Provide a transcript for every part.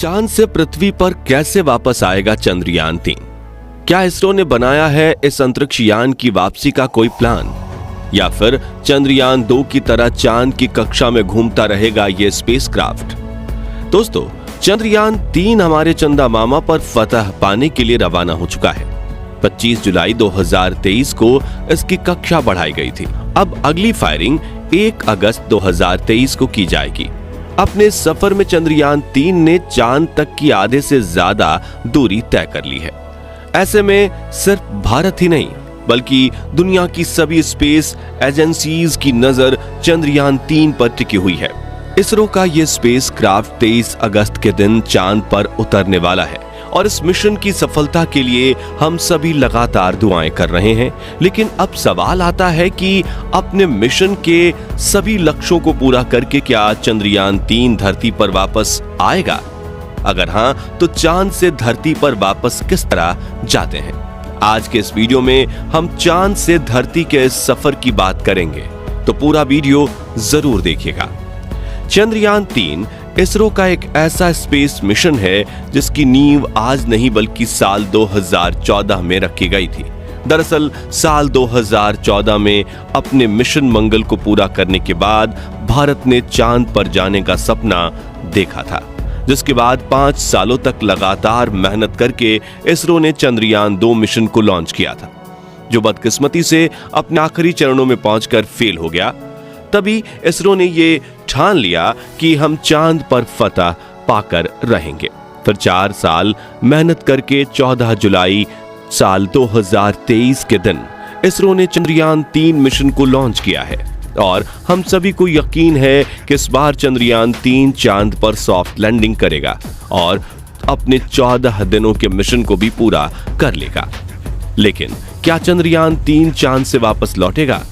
चांद से पृथ्वी पर कैसे वापस आएगा चंद्रयान-3? क्या इसरो ने बनाया है इस अंतरिक्ष यान की वापसी का कोई प्लान, या फिर चंद्रयान-2 की तरह चांद की कक्षा में घूमता रहेगा ये स्पेसक्राफ्ट? दोस्तों, चंद्रयान-3 हमारे चंदा मामा पर फतह पाने के लिए रवाना हो चुका है। 25 जुलाई 2023 को इसकी कक्षा बढ़ाई गई थी। अब अगली फायरिंग 1 अगस्त 2023 को की जाएगी। अपने सफर में चंद्रयान-3 ने चांद तक की आधे से ज्यादा दूरी तय कर ली है। ऐसे में सिर्फ भारत ही नहीं बल्कि दुनिया की सभी स्पेस एजेंसीज की नजर चंद्रयान-3 पर टिकी हुई है। इसरो का यह स्पेसक्राफ्ट 23 अगस्त के दिन चांद पर उतरने वाला है और इस मिशन की सफलता के लिए हम सभी लगातार दुआएं कर रहे हैं। लेकिन अब सवाल आता है कि अपने मिशन के सभी लक्ष्यों को पूरा करके क्या चंद्रयान-3 धरती पर वापस आएगा? अगर हां, तो चांद से धरती पर वापस किस तरह जाते हैं? आज के इस वीडियो में हम चांद से धरती के इस सफर की बात करेंगे, तो पूरा वीडियो जरूर देखिएगा। चंद्रयान-3 इसरो का एक ऐसा स्पेस मिशन है जिसकी नींव आज नहीं बल्कि साल 2014 में रखी गई थी। दरअसल साल 2014 में अपने मिशन मंगल को पूरा करने के बाद भारत ने चांद पर जाने का सपना देखा था, जिसके बाद 5 सालों तक लगातार मेहनत करके इसरो ने चंद्रयान-2 मिशन को लॉन्च किया था, जो बदकिस्मती से अपने आखिरी चरणों में पहुंचकर फेल हो गया। तभी इसरो ने ये ठान लिया कि हम चांद पर फतह पाकर रहेंगे। फिर 4 साल मेहनत करके 14 जुलाई साल 2023 के दिन इसरो ने चंद्रयान-3 मिशन को लॉन्च किया है और हम सभी को यकीन है कि इस बार चंद्रयान-3 चांद पर सॉफ्ट लैंडिंग करेगा और अपने 14 दिनों के मिशन को भी पूरा कर लेगा। लेकिन क्या चंद्रयान-3 चांद से वापस लौटेगा?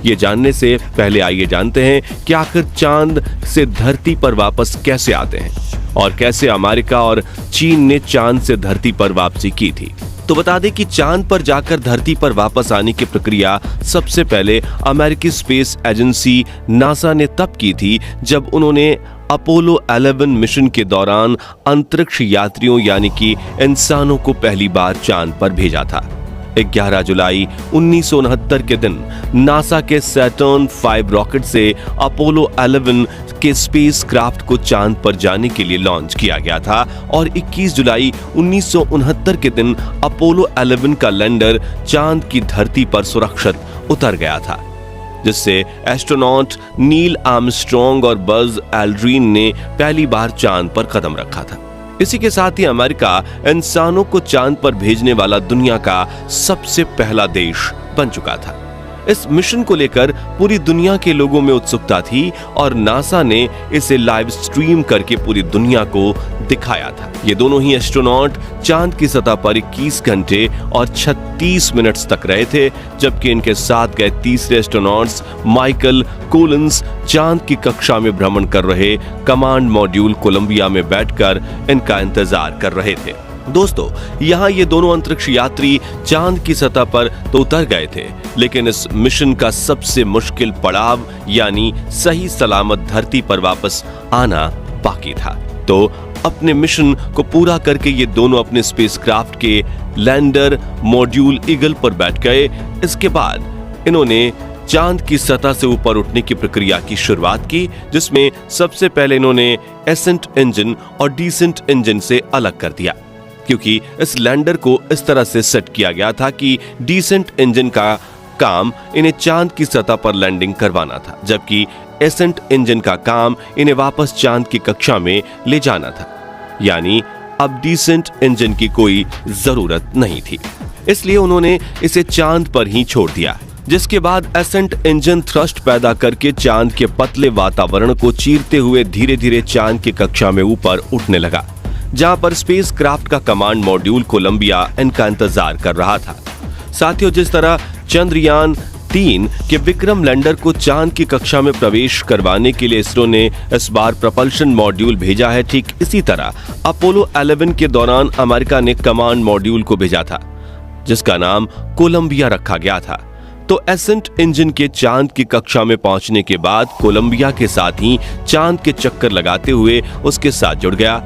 ये जानने से पहले आइए जानते हैं कि आखिर चांद से धरती पर वापस कैसे आते हैं और कैसे अमेरिका और चीन ने चांद से धरती पर वापसी की थी। तो बता दें कि चांद पर जाकर धरती पर वापस आने की प्रक्रिया सबसे पहले अमेरिकी स्पेस एजेंसी नासा ने तब की थी जब उन्होंने अपोलो 11 मिशन के दौरान अंतरिक्ष यात्रियों यानी कि इंसानों को पहली बार चांद पर भेजा था। 11 जुलाई 1969 के दिन नासा के सैटर्न 5 रॉकेट से अपोलो 11 के स्पेसक्राफ्ट को चांद पर जाने के लिए लॉन्च किया गया था और 21 जुलाई 1969 के दिन अपोलो 11 का लैंडर चांद की धरती पर सुरक्षित उतर गया था, जिससे एस्ट्रोनॉट नील आर्मस्ट्रॉन्ग और बज एल्ड्रिन ने पहली बार चांद पर कदम रखा था। इसी के साथ ही अमेरिका इंसानों को चांद पर भेजने वाला दुनिया का सबसे पहला देश बन चुका था। इस मिशन को लेकर पूरी दुनिया के लोगों में उत्सुकता थी और नासा ने इसे लाइव स्ट्रीम करके पूरी दुनिया को दिखाया था। ये दोनों ही एस्ट्रोनॉट चांद की सतह पर 21 घंटे और 36 मिनट्स तक रहे थे, जबकि इनके साथ गए तीसरे एस्ट्रोनॉट्स माइकल कोलिंस चांद की कक्षा में भ्रमण कर रहे कमांड मॉड्यूल कोलंबिया में बैठकर इनका इंतजार कर रहे थे। दोस्तों, यहाँ ये दोनों अंतरिक्ष यात्री चांद की सतह पर तो उतर गए थे, लेकिन इस मिशन का सबसे मुश्किल पड़ाव यानी सही सलामत धरती पर वापस आना बाकी था। तो अपने मिशन को पूरा करके ये दोनों अपने स्पेसक्राफ्ट के लैंडर मॉड्यूल ईगल पर बैठ गए। इसके बाद इन्होंने चांद की सतह से ऊपर उठने की प्रक्रिया की शुरुआत की, जिसमें सबसे पहले इन्होंने एसेंट इंजन और डिसेंट इंजन से अलग कर दिया, क्योंकि इस लैंडर को इस तरह से सेट किया गया था कि डिसेंट इंजन का काम इन्हें चांद की सतह पर लैंडिंग करवाना था, जबकि एसेंट इंजन का काम इन्हें वापस चांद की कक्षा में ले जाना था। यानी अब डिसेंट इंजन की कोई जरूरत नहीं थी, इसलिए उन्होंने इसे चांद पर ही छोड़ दिया, जिसके बाद एसेंट इंजन थ्रस्ट पैदा करके चांद के पतले वातावरण को चीरते हुए धीरे धीरे चांद की कक्षा में ऊपर उठने लगा, जहां पर स्पेसक्राफ्ट का कमांड मॉड्यूल कोलंबिया इनका इंतजार कर रहा था। साथियों, जिस तरह चंद्रयान-3 के विक्रम लैंडर को चांद की कक्षा में प्रवेश करवाने के लिए इसरो ने इस बार propulsion मॉड्यूल भेजा है, ठीक इसी तरह अपोलो 11 के दौरान अमेरिका ने कमांड मॉड्यूल को भेजा था, जिसका नाम कोलंबिया रखा गया था। तो एसेंट इंजन के चांद की कक्षा में पहुंचने के बाद कोलंबिया के साथ ही चांद के चक्कर लगाते हुए उसके साथ जुड़ गया।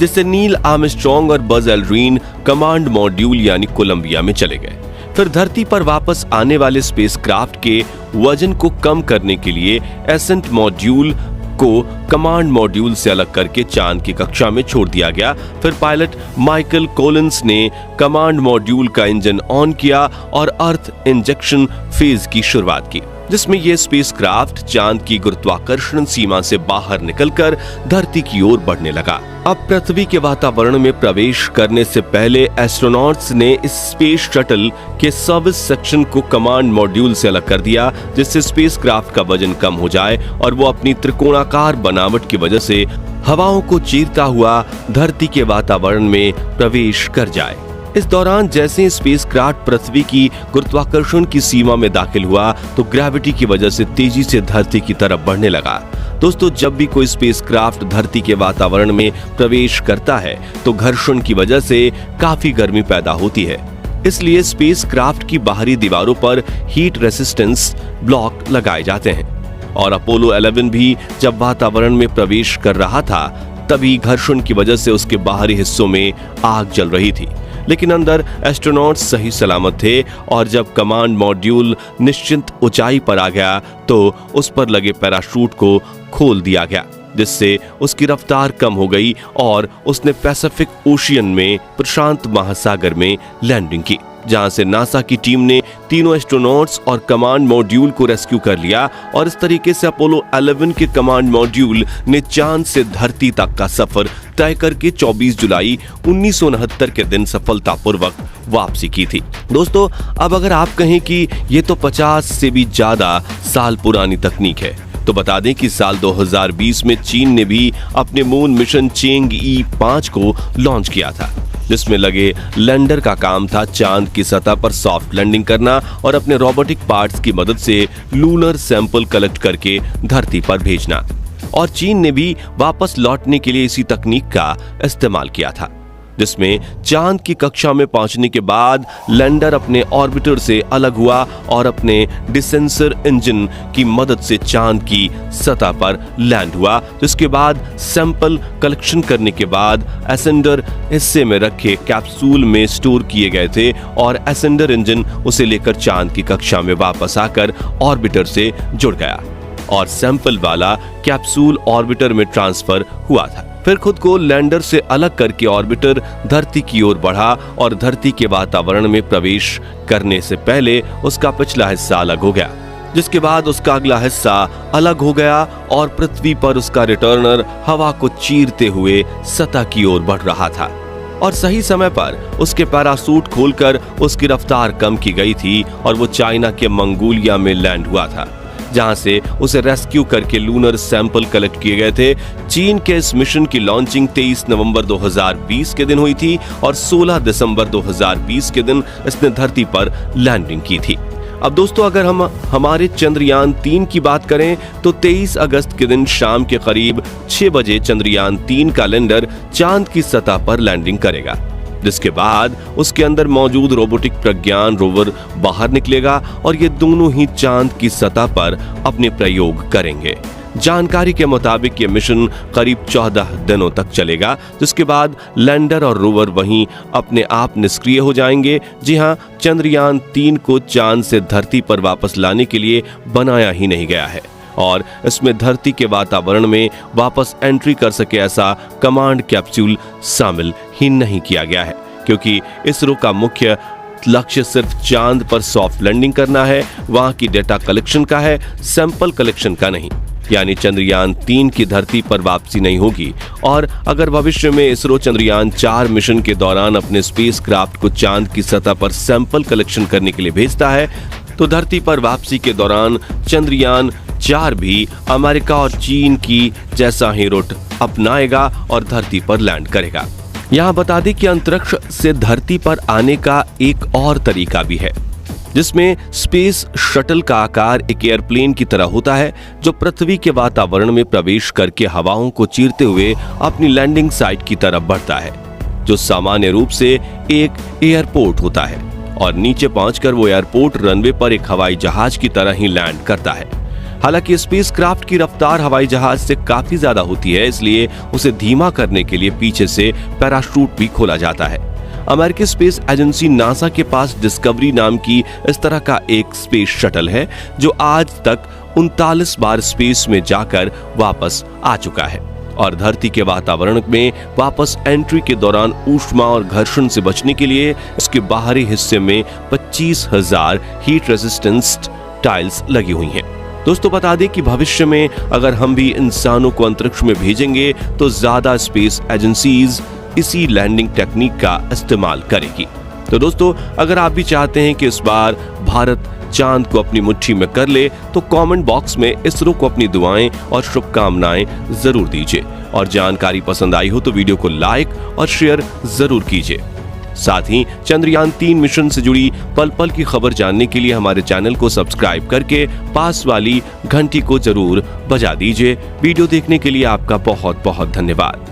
जिससे नील आर्मस्ट्रॉन्ग और बज एल्ड्रिन कमांड मॉड्यूल यानी कोलंबिया में चले गए। फिर धरती पर वापस आने वाले स्पेसक्राफ्ट के वजन को कम करने के लिए एसेंट मॉड्यूल को कमांड मॉड्यूल से अलग करके चांद की कक्षा में छोड़ दिया गया। फिर पायलट माइकल कोलिंस ने कमांड मॉड्यूल का इंजन ऑन किया और अर्थ इंजेक्शन फेज की शुरुआत की, जिसमें यह स्पेसक्राफ्ट चांद की गुरुत्वाकर्षण सीमा से बाहर निकलकर धरती की ओर बढ़ने लगा। अब पृथ्वी के वातावरण में प्रवेश करने से पहले एस्ट्रोनॉट्स ने इस स्पेस शटल के सर्विस सेक्शन को कमांड मॉड्यूल से अलग कर दिया, जिससे स्पेसक्राफ्ट का वजन कम हो जाए और वो अपनी त्रिकोणाकार बनावट की वजह से हवाओं को चीरता हुआ धरती के वातावरण में प्रवेश कर जाए। इस दौरान जैसे स्पेसक्राफ्ट पृथ्वी की गुरुत्वाकर्षण की सीमा में दाखिल हुआ तो ग्रेविटी की वजह से तेजी से धरती की तरफ बढ़ने लगा। दोस्तों, जब भी कोई स्पेसक्राफ्ट धरती के वातावरण में प्रवेश करता है तो घर्षण की वजह से काफी गर्मी पैदा होती है। इसलिए स्पेसक्राफ्ट की बाहरी दीवारों पर हीट रेसिस्टेंस ब्लॉक लगाए जाते हैं। और अपोलो 11 भी जब वातावरण में प्रवेश कर रहा था तभी घर्षण की वजह से उसके बाहरी हिस्सों में आग जल रही थी, लेकिन अंदर एस्ट्रोनॉट्स सही सलामत थे। और जब कमांड मॉड्यूल निश्चित ऊंचाई पर आ गया तो उस पर लगे पैराशूट को खोल दिया गया, जिससे उसकी रफ्तार कम हो गई और उसने पैसिफिक ओशियन में प्रशांत महासागर में लैंडिंग की, जहां से नासा की टीम ने तीनों एस्ट्रोनॉट्स और कमांड मॉड्यूल को रेस्क्यू कर लिया। और इस तरीके से अपोलो 11 के कमांड मॉड्यूल ने चांद से धरती तक का सफर तय करके 24 जुलाई 1969 के दिन सफलतापूर्वक वापसी की थी। दोस्तों, अब अगर आप कहें कि ये तो 50 से भी ज्यादा साल पुरानी तकनीक है, तो बता दें कि साल 2020 में चीन ने भी अपने मून मिशन चेंग-ई 5 को लॉन्च किया था, जिसमें लगे लैंडर का काम था चांद की सतह पर सॉफ्ट लैंडिंग करना और अपने रोबोटिक पार्ट्स की मदद से लूनर सैंपल कलेक्ट करके धरती पर भेजना। और चीन ने भी वापस लौटने के लिए इसी तकनीक का इस्तेमाल किया था, जिसमें चांद की कक्षा में पहुंचने के बाद लैंडर अपने ऑर्बिटर से अलग हुआ और अपने डिसेंसर इंजन की मदद से चांद की सतह पर लैंड हुआ। जिसके बाद सैंपल कलेक्शन करने के बाद एसेंडर हिस्से में रखे कैप्सूल में स्टोर किए गए थे और एसेंडर इंजन उसे लेकर चांद की कक्षा में वापस आकर ऑर्बिटर से जुड़ गया और सैंपल वाला कैप्सूल ऑर्बिटर में ट्रांसफर हुआ था। फिर खुद को लैंडर से अलग करके ऑर्बिटर धरती की ओर बढ़ा और धरती के वातावरण में प्रवेश करने से पहले उसका पिछला हिस्सा अलग हो गया, जिसके बाद उसका अगला हिस्सा अलग हो गया और पृथ्वी पर उसका रिटर्नर हवा को चीरते हुए सतह की ओर बढ़ रहा था। और सही समय पर उसके पैरासूट खोलकर उसकी रफ्तार कम की गई थी और वो चाइना के मंगोलिया में लैंड हुआ था, जहां से उसे रेस्क्यू करके लूनर सैंपल कलेक्ट किए गए थे। चीन के इस मिशन की लॉन्चिंग 23 नवंबर 2020 के दिन हुई थी और 16 दिसंबर 2020 के दिन इसने धरती पर लैंडिंग की थी। अब दोस्तों, अगर हम हमारे चंद्रयान 3 की बात करें तो 23 अगस्त के दिन शाम के करीब 6 बजे चंद्रयान 3 का लैंडर चांद की सतह पर लैंडिंग करेगा, जिसके बाद उसके अंदर मौजूद रोबोटिक प्रज्ञान रोवर बाहर निकलेगा और ये दोनों ही चांद की सतह पर अपने प्रयोग करेंगे। जानकारी के मुताबिक ये मिशन करीब 14 दिनों तक चलेगा, जिसके बाद लैंडर और रोवर वहीं अपने आप निष्क्रिय हो जाएंगे। जी हां, चंद्रयान 3 को चांद से धरती पर वापस लाने के लिए बनाया ही नहीं गया है और इसमें धरती के वातावरण में वापस एंट्री कर सके ऐसा कमांड कैप्सूल शामिल ही नहीं किया गया है, क्योंकि इसरो का मुख्य लक्ष्य सिर्फ चांद पर सॉफ्ट लैंडिंग करना है, वहां की डेटा कलेक्शन का है, सैंपल कलेक्शन का नहीं। यानी चंद्रयान 3 की धरती पर वापसी नहीं होगी। और अगर भविष्य में इसरो चंद्रयान 4 मिशन के दौरान अपने स्पेसक्राफ्ट को चांद की सतह पर सैंपल कलेक्शन करने के लिए भेजता है तो धरती पर वापसी के दौरान चंद्रयान 4 भी अमेरिका और चीन की जैसा ही रूट अपनाएगा और धरती पर लैंड करेगा। यहाँ बता दें कि अंतरिक्ष से धरती पर आने का एक और तरीका भी है, जिसमें स्पेस शटल का आकार एक एयरप्लेन की तरह होता है, जो पृथ्वी के वातावरण में प्रवेश करके हवाओं को चीरते हुए अपनी लैंडिंग साइट की तरफ बढ़ता है, जो सामान्य रूप से एक एयरपोर्ट होता है और नीचे पहुंचकर वो एयरपोर्ट रनवे पर एक हवाई जहाज की तरह ही लैंड करता है। हालांकि स्पेसक्राफ्ट की रफ्तार हवाई जहाज से काफी ज्यादा होती है, इसलिए उसे धीमा करने के लिए पीछे से पैराशूट भी खोला जाता है। अमेरिकी स्पेस एजेंसी नासा के पास डिस्कवरी नाम की इस तरह का एक स्पेस शटल है जो आज तक 39 बार स्पेस में जाकर वापस आ चुका है और धरती के वातावरण में वापस एंट्री के दौरान ऊष्मा और घर्षण से बचने के लिए इसके बाहरी हिस्से में 25,000 हीट रेजिस्टेंस टाइल्स लगी हुई हैं। दोस्तों बता दें कि भविष्य में अगर हम भी इंसानों को अंतरिक्ष में भेजेंगे तो ज्यादा स्पेस एजेंसीज इसी लैंडिंग टेक्निक का इस्तेमाल करेगी। तो दोस्तों अगर आप भी चाहते हैं कि इस बार भारत चांद को अपनी मुट्ठी में कर ले तो कमेंट बॉक्स में इसरो को अपनी दुआएं और शुभकामनाएं जरूर दीजिए और जानकारी पसंद आई हो तो वीडियो को लाइक और शेयर जरूर कीजिए। साथ ही चंद्रयान 3 मिशन से जुड़ी पल पल की खबर जानने के लिए हमारे चैनल को सब्सक्राइब करके पास वाली घंटी को जरूर बजा दीजिए। वीडियो देखने के लिए आपका बहुत बहुत धन्यवाद।